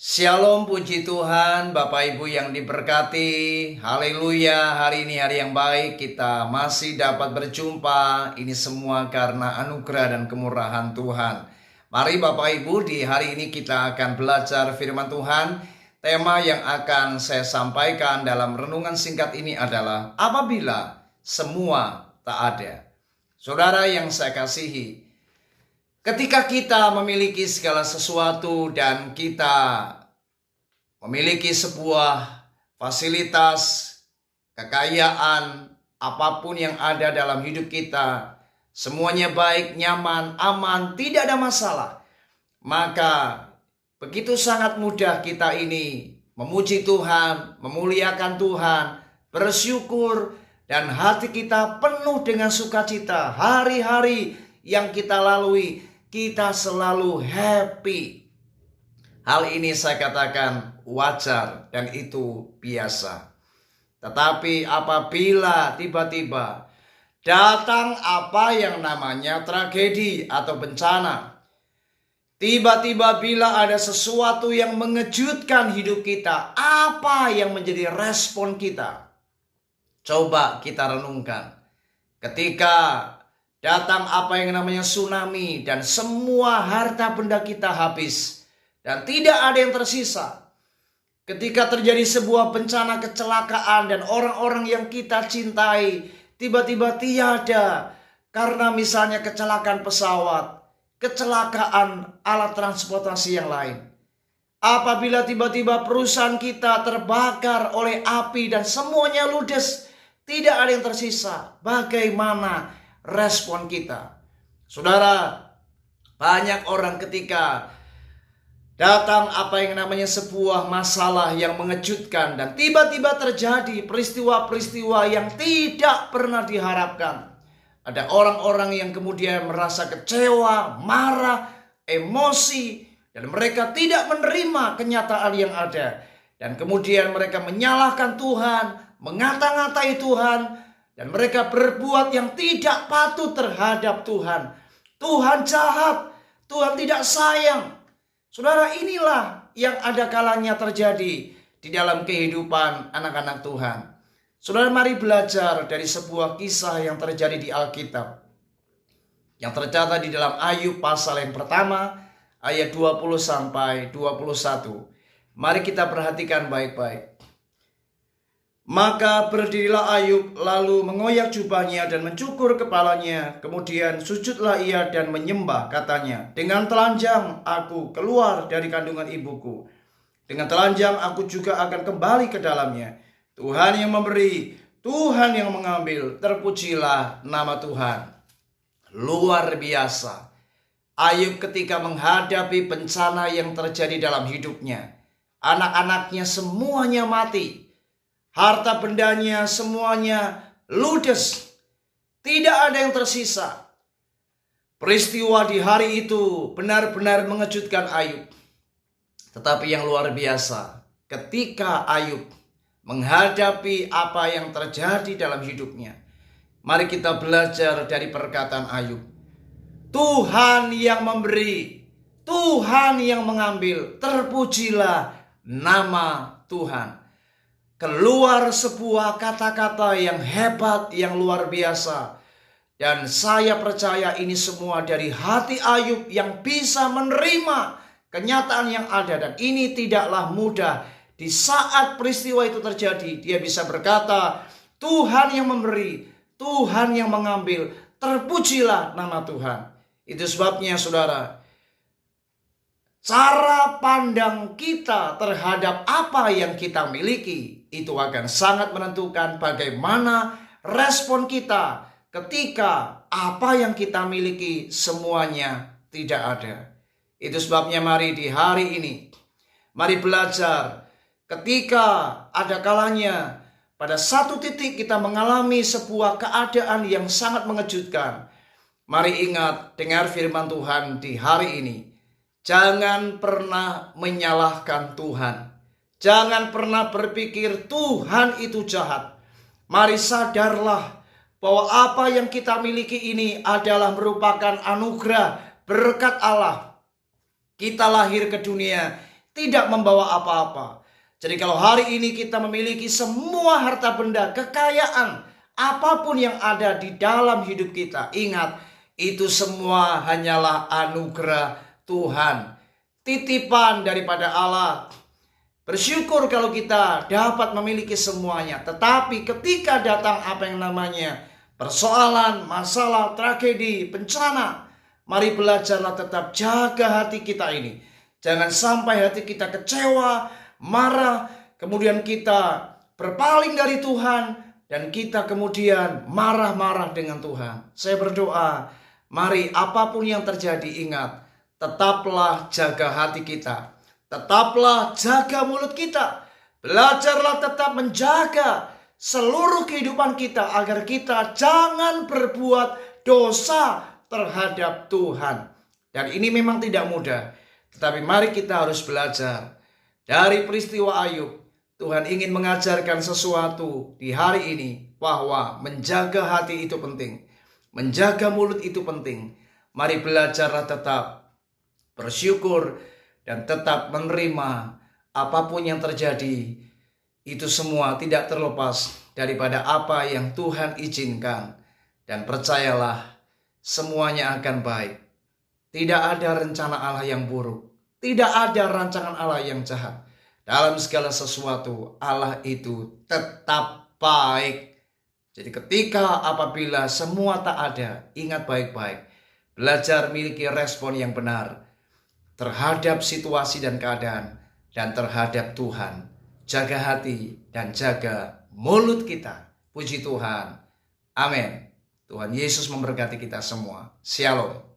Shalom, puji Tuhan, Bapak Ibu yang diberkati. Haleluya, hari ini hari yang baik, kita masih dapat berjumpa. Ini semua karena anugerah dan kemurahan Tuhan. Mari Bapak Ibu, di hari ini kita akan belajar firman Tuhan. Tema yang akan saya sampaikan dalam renungan singkat ini adalah apabila semua tak ada. Saudara yang saya kasihi, ketika kita memiliki segala sesuatu dan kita memiliki sebuah fasilitas, kekayaan, apapun yang ada dalam hidup kita, semuanya baik, nyaman, aman, tidak ada masalah, maka begitu sangat mudah kita ini memuji Tuhan, memuliakan Tuhan, bersyukur, dan hati kita penuh dengan sukacita. Hari-hari yang kita lalui, kita selalu happy. Hal ini saya katakan wajar dan itu biasa. Tetapi apabila tiba-tiba datang apa yang namanya tragedi atau bencana, tiba-tiba bila ada sesuatu yang mengejutkan hidup kita, apa yang menjadi respon kita? Coba kita renungkan. Ketika datang apa yang namanya tsunami dan semua harta benda kita habis dan tidak ada yang tersisa. Ketika terjadi sebuah bencana kecelakaan dan orang-orang yang kita cintai tiba-tiba tiada karena misalnya kecelakaan pesawat, kecelakaan alat transportasi yang lain. Apabila tiba-tiba perusahaan kita terbakar oleh api dan semuanya ludes, tidak ada yang tersisa. Bagaimana respon kita? Saudara, banyak orang ketika datang apa yang namanya sebuah masalah yang mengejutkan dan tiba-tiba terjadi peristiwa-peristiwa yang tidak pernah diharapkan. Ada orang-orang yang kemudian merasa kecewa, marah, emosi, dan mereka tidak menerima kenyataan yang ada. Dan kemudian mereka menyalahkan Tuhan, mengata-ngatai Tuhan, dan mereka berbuat yang tidak patut terhadap Tuhan. Tuhan jahat, Tuhan tidak sayang. Saudara, inilah yang ada kalanya terjadi di dalam kehidupan anak-anak Tuhan. Saudara, mari belajar dari sebuah kisah yang terjadi di Alkitab, yang tercatat di dalam Ayub pasal yang pertama, ayat 20 sampai 21. Mari kita perhatikan baik-baik. Maka berdirilah Ayub, lalu mengoyak jubahnya dan mencukur kepalanya. Kemudian sujudlah ia dan menyembah, katanya, dengan telanjang aku keluar dari kandungan ibuku. Dengan telanjang aku juga akan kembali ke dalamnya. Tuhan yang memberi, Tuhan yang mengambil, terpujilah nama Tuhan. Luar biasa. Ayub ketika menghadapi bencana yang terjadi dalam hidupnya, anak-anaknya semuanya mati. Harta bendanya semuanya ludes. Tidak ada yang tersisa. Peristiwa di hari itu benar-benar mengejutkan Ayub. Tetapi yang luar biasa, ketika Ayub menghadapi apa yang terjadi dalam hidupnya, mari kita belajar dari perkataan Ayub. Tuhan yang memberi, Tuhan yang mengambil, terpujilah nama Tuhan. Keluar sebuah kata-kata yang hebat, yang luar biasa. Dan saya percaya ini semua dari hati Ayub yang bisa menerima kenyataan yang ada. Dan ini tidaklah mudah. Di saat peristiwa itu terjadi, dia bisa berkata, Tuhan yang memberi, Tuhan yang mengambil, terpujilah nama Tuhan. Itu sebabnya saudara, cara pandang kita terhadap apa yang kita miliki itu akan sangat menentukan bagaimana respon kita ketika apa yang kita miliki semuanya tidak ada. Itu sebabnya mari di hari ini, mari belajar ketika ada kalanya pada satu titik kita mengalami sebuah keadaan yang sangat mengejutkan. Mari ingat, dengar firman Tuhan di hari ini. Jangan pernah menyalahkan Tuhan. Jangan pernah berpikir Tuhan itu jahat. Mari sadarlah bahwa apa yang kita miliki ini adalah merupakan anugerah berkat Allah. Kita lahir ke dunia tidak membawa apa-apa. Jadi kalau hari ini kita memiliki semua harta benda, kekayaan, apapun yang ada di dalam hidup kita, ingat, itu semua hanyalah anugerah Tuhan, titipan daripada Allah. Bersyukur kalau kita dapat memiliki semuanya. Tetapi ketika datang apa yang namanya persoalan, masalah, tragedi, bencana, mari belajarlah tetap jaga hati kita ini. Jangan sampai hati kita kecewa, marah, kemudian kita berpaling dari Tuhan, dan kita kemudian marah-marah dengan Tuhan. Saya berdoa, mari apapun yang terjadi, ingat, tetaplah jaga hati kita. Tetaplah jaga mulut kita. Belajarlah tetap menjaga seluruh kehidupan kita agar kita jangan berbuat dosa terhadap Tuhan. Dan ini memang tidak mudah. Tetapi mari kita harus belajar. Dari peristiwa Ayub, Tuhan ingin mengajarkan sesuatu di hari ini. Bahwa menjaga hati itu penting. Menjaga mulut itu penting. Mari belajarlah tetap bersyukur dan tetap menerima apapun yang terjadi. Itu semua tidak terlepas daripada apa yang Tuhan izinkan. Dan percayalah, semuanya akan baik. Tidak ada rencana Allah yang buruk. Tidak ada rancangan Allah yang jahat. Dalam segala sesuatu, Allah itu tetap baik. Jadi ketika apabila semua tak ada, ingat baik-baik. Belajar miliki respon yang benar terhadap situasi dan keadaan, dan terhadap Tuhan. Jaga hati dan jaga mulut kita. Puji Tuhan. Amin. Tuhan Yesus memberkati kita semua. Shalom.